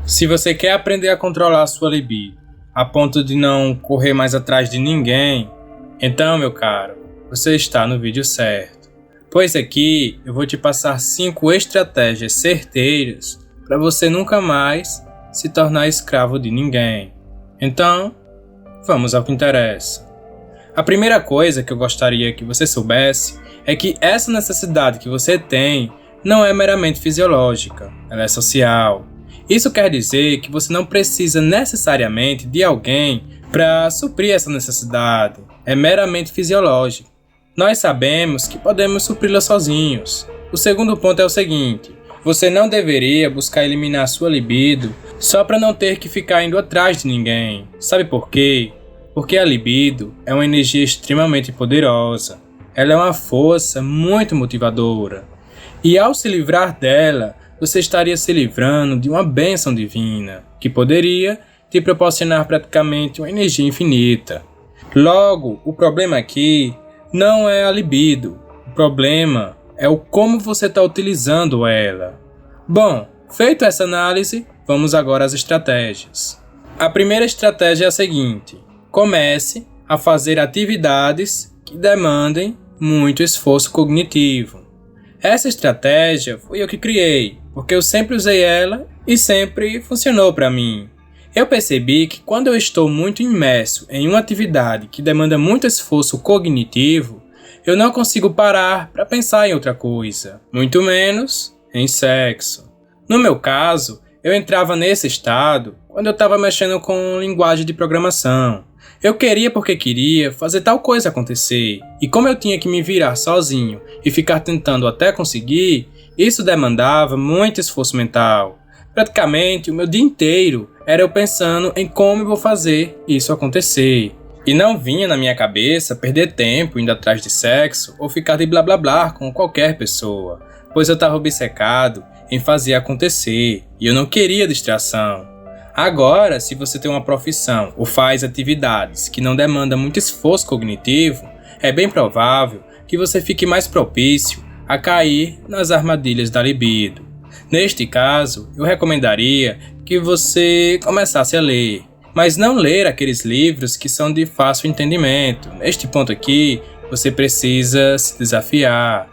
Se você quer aprender a controlar a sua libido, a ponto de não correr mais atrás de ninguém, então, meu caro, você está no vídeo certo. Pois aqui eu vou te passar 5 estratégias certeiras para você nunca mais se tornar escravo de ninguém. Então, vamos ao que interessa. A primeira coisa que eu gostaria que você soubesse é que essa necessidade que você tem não é meramente fisiológica, ela é social. Isso quer dizer que você não precisa necessariamente de alguém para suprir essa necessidade, é meramente fisiológico. Nós sabemos que podemos supri-la sozinhos. O segundo ponto é o seguinte: você não deveria buscar eliminar sua libido só para não ter que ficar indo atrás de ninguém. Sabe por quê? Porque a libido é uma energia extremamente poderosa. Ela é uma força muito motivadora. E ao se livrar dela, você estaria se livrando de uma bênção divina, que poderia te proporcionar praticamente uma energia infinita. Logo, o problema aqui não é a libido. O problema é o como você está utilizando ela. Bom, feito essa análise, vamos agora às estratégias. A primeira estratégia é a seguinte: comece a fazer atividades que demandem muito esforço cognitivo. Essa estratégia fui eu que criei, porque eu sempre usei ela e sempre funcionou para mim. Eu percebi que quando eu estou muito imerso em uma atividade que demanda muito esforço cognitivo, eu não consigo parar para pensar em outra coisa, muito menos em sexo. No meu caso, eu entrava nesse estado quando eu estava mexendo com linguagem de programação. Eu queria porque queria fazer tal coisa acontecer, e como eu tinha que me virar sozinho e ficar tentando até conseguir, isso demandava muito esforço mental. Praticamente o meu dia inteiro era eu pensando em como eu vou fazer isso acontecer. E não vinha na minha cabeça perder tempo indo atrás de sexo ou ficar de blá blá blá com qualquer pessoa, pois eu estava obcecado em fazer acontecer e eu não queria distração. Agora, se você tem uma profissão ou faz atividades que não demandam muito esforço cognitivo, é bem provável que você fique mais propício a cair nas armadilhas da libido. Neste caso, eu recomendaria que você começasse a ler, mas não ler aqueles livros que são de fácil entendimento. Neste ponto aqui, você precisa se desafiar.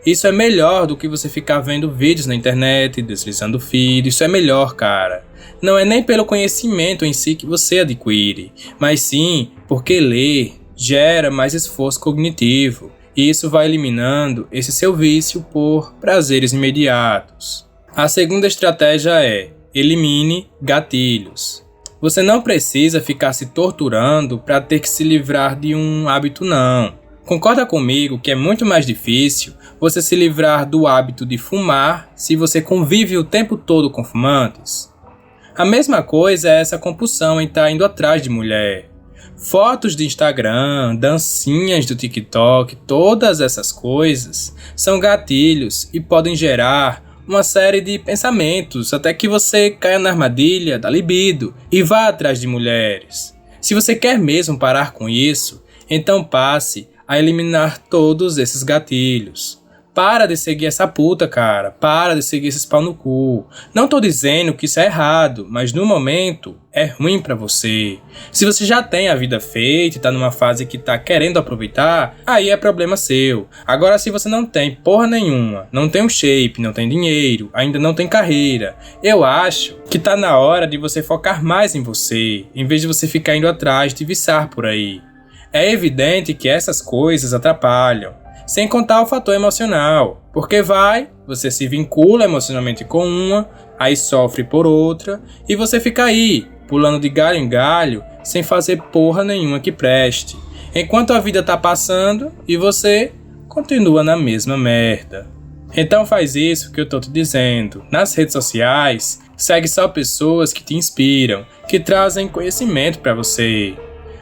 Isso é melhor do que você ficar vendo vídeos na internet, deslizando o feed. Isso é melhor, cara. Não é nem pelo conhecimento em si que você adquire, mas sim porque ler gera mais esforço cognitivo. E isso vai eliminando esse seu vício por prazeres imediatos. A segunda estratégia é: elimine gatilhos. Você não precisa ficar se torturando para ter que se livrar de um hábito, não. Concorda comigo que é muito mais difícil você se livrar do hábito de fumar se você convive o tempo todo com fumantes? A mesma coisa é essa compulsão em estar indo atrás de mulher. Fotos de Instagram, dancinhas do TikTok, todas essas coisas são gatilhos e podem gerar uma série de pensamentos até que você caia na armadilha da libido e vá atrás de mulheres. Se você quer mesmo parar com isso, então passe a eliminar todos esses gatilhos. Para de seguir essa puta, cara. Para de seguir esses pau no cu. Não tô dizendo que isso é errado, mas no momento é ruim pra você. Se você já tem a vida feita e tá numa fase que tá querendo aproveitar, aí é problema seu. Agora, se você não tem porra nenhuma, não tem um shape, não tem dinheiro, ainda não tem carreira, eu acho que tá na hora de você focar mais em você, em vez de você ficar indo atrás de viçar por aí. É evidente que essas coisas atrapalham, sem contar o fator emocional, porque você se vincula emocionalmente com uma, aí sofre por outra, e você fica aí, pulando de galho em galho, sem fazer porra nenhuma que preste, enquanto a vida tá passando e você continua na mesma merda. Então faz isso que eu tô te dizendo. Nas redes sociais, segue só pessoas que te inspiram, que trazem conhecimento pra você.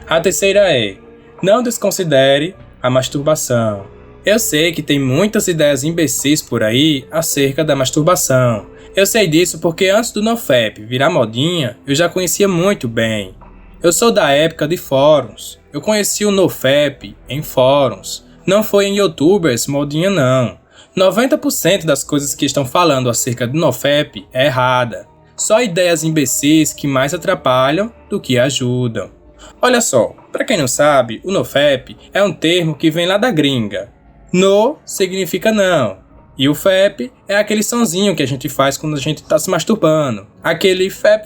A terceira é: não desconsidere a masturbação. Eu sei que tem muitas ideias imbecis por aí acerca da masturbação. Eu sei disso porque antes do NoFap virar modinha, eu já conhecia muito bem. Eu sou da época de fóruns. Eu conheci o NoFap em fóruns. Não foi em youtubers modinha não. 90% das coisas que estão falando acerca do NoFap é errada. só ideias imbecis que mais atrapalham do que ajudam. Olha só, para quem não sabe, o NoFap é um termo que vem lá da gringa. No significa não, e o fap é aquele sonzinho que a gente faz quando a gente está se masturbando. Aquele fap.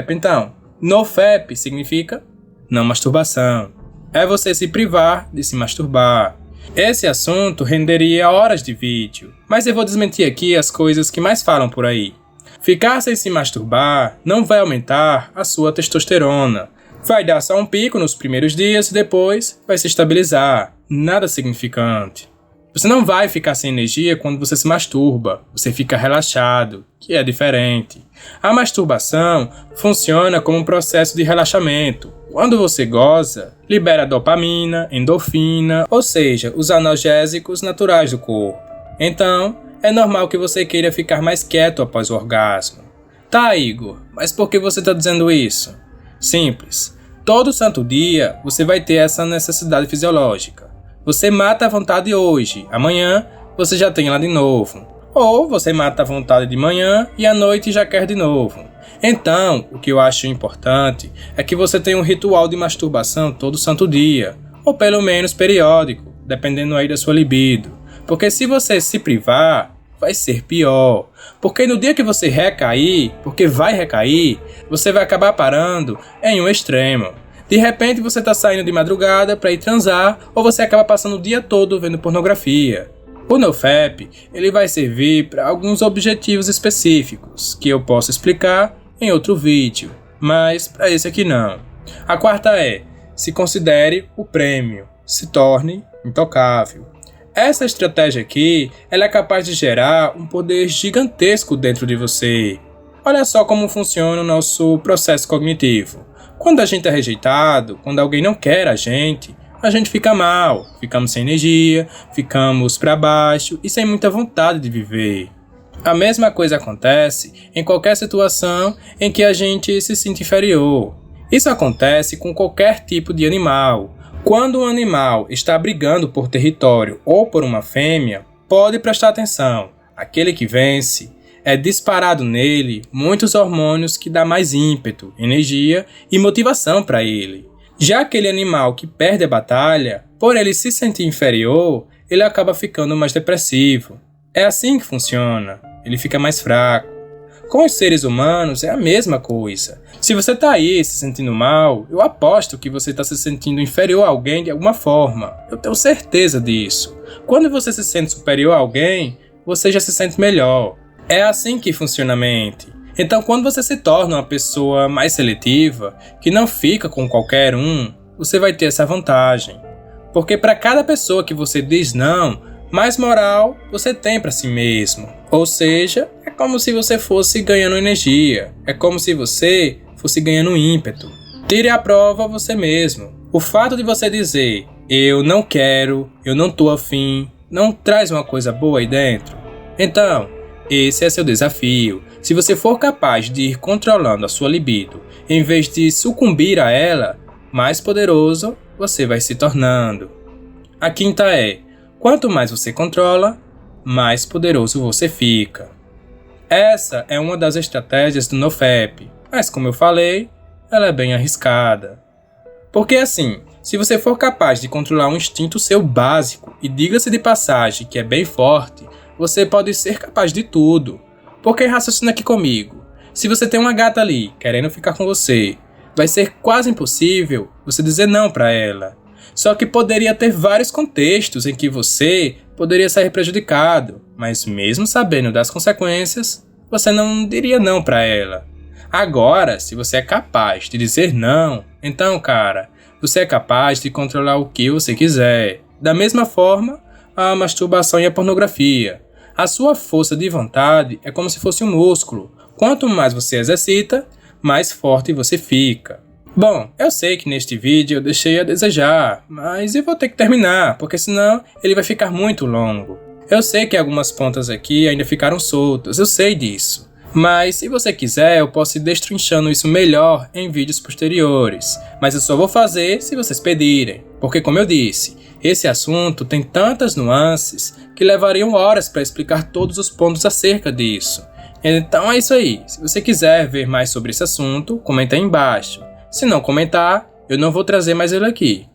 Então, NoFap significa não masturbação. É você se privar de se masturbar. Esse assunto renderia horas de vídeo, mas eu vou desmentir aqui as coisas que mais falam por aí. Ficar sem se masturbar não vai aumentar a sua testosterona. Vai dar só um pico nos primeiros dias e depois vai se estabilizar. Nada significante. Você não vai ficar sem energia quando você se masturba. Você fica relaxado, que é diferente. A masturbação funciona como um processo de relaxamento. Quando você goza, libera dopamina, endorfina, ou seja, os analgésicos naturais do corpo. Então, é normal que você queira ficar mais quieto após o orgasmo. Tá, Igor, mas por que você está dizendo isso? Simples. Todo santo dia você vai ter essa necessidade fisiológica. Você mata a vontade hoje, amanhã você já tem ela de novo. Ou você mata a vontade de manhã e à noite já quer de novo. Então, o que eu acho importante é que você tenha um ritual de masturbação todo santo dia, ou pelo menos periódico, dependendo aí da sua libido. Porque se você se privar, vai ser pior. Porque no dia que você recair, porque vai recair, você vai acabar parando em um extremo. De repente você está saindo de madrugada para ir transar, ou você acaba passando o dia todo vendo pornografia. O NoFap, ele vai servir para alguns objetivos específicos, que eu posso explicar em outro vídeo, mas para esse aqui não. A quarta é, se considere o prêmio, se torne intocável. Essa estratégia aqui, ela é capaz de gerar um poder gigantesco dentro de você. Olha só como funciona o nosso processo cognitivo. Quando a gente é rejeitado, quando alguém não quer a gente fica mal, ficamos sem energia, ficamos para baixo e sem muita vontade de viver. A mesma coisa acontece em qualquer situação em que a gente se sinta inferior. Isso acontece com qualquer tipo de animal. Quando um animal está brigando por território ou por uma fêmea, pode prestar atenção. Aquele que vence é disparado nele muitos hormônios que dão mais ímpeto, energia e motivação para ele. Já aquele animal que perde a batalha, por ele se sentir inferior, ele acaba ficando mais depressivo. É assim que funciona, ele fica mais fraco. Com os seres humanos é a mesma coisa. Se você está aí se sentindo mal, eu aposto que você está se sentindo inferior a alguém de alguma forma. Eu tenho certeza disso. Quando você se sente superior a alguém, você já se sente melhor. É assim que funciona a mente. Então, quando você se torna uma pessoa mais seletiva, que não fica com qualquer um, você vai ter essa vantagem. Porque para cada pessoa que você diz não, mais moral você tem para si mesmo. Ou seja, é como se você fosse ganhando energia. É como se você fosse ganhando ímpeto. Tire à prova você mesmo. O fato de você dizer, eu não quero, eu não tô afim, não traz uma coisa boa aí dentro? Então, esse é seu desafio. Se você for capaz de ir controlando a sua libido, em vez de sucumbir a ela, mais poderoso você vai se tornando. A quinta é, quanto mais você controla, mais poderoso você fica. Essa é uma das estratégias do NoFap, mas como eu falei, ela é bem arriscada. Porque assim, se você for capaz de controlar um instinto seu básico, e diga-se de passagem que é bem forte, você pode ser capaz de tudo. Porque raciocina aqui comigo. Se você tem uma gata ali, querendo ficar com você, vai ser quase impossível você dizer não para ela. Só que poderia ter vários contextos em que você poderia sair prejudicado, mas mesmo sabendo das consequências, você não diria não para ela. Agora, se você é capaz de dizer não, então, cara, você é capaz de controlar o que você quiser. Da mesma forma, a masturbação e a pornografia. A sua força de vontade é como se fosse um músculo. Quanto mais você exercita, mais forte você fica. Bom, eu sei que neste vídeo eu deixei a desejar, mas eu vou ter que terminar, porque senão ele vai ficar muito longo. Eu sei que algumas pontas aqui ainda ficaram soltas, eu sei disso. Mas se você quiser, eu posso ir destrinchando isso melhor em vídeos posteriores. Mas eu só vou fazer se vocês pedirem, porque como eu disse, esse assunto tem tantas nuances que levariam horas para explicar todos os pontos acerca disso. Então é isso aí. Se você quiser ver mais sobre esse assunto, comenta aí embaixo. Se não comentar, eu não vou trazer mais ele aqui.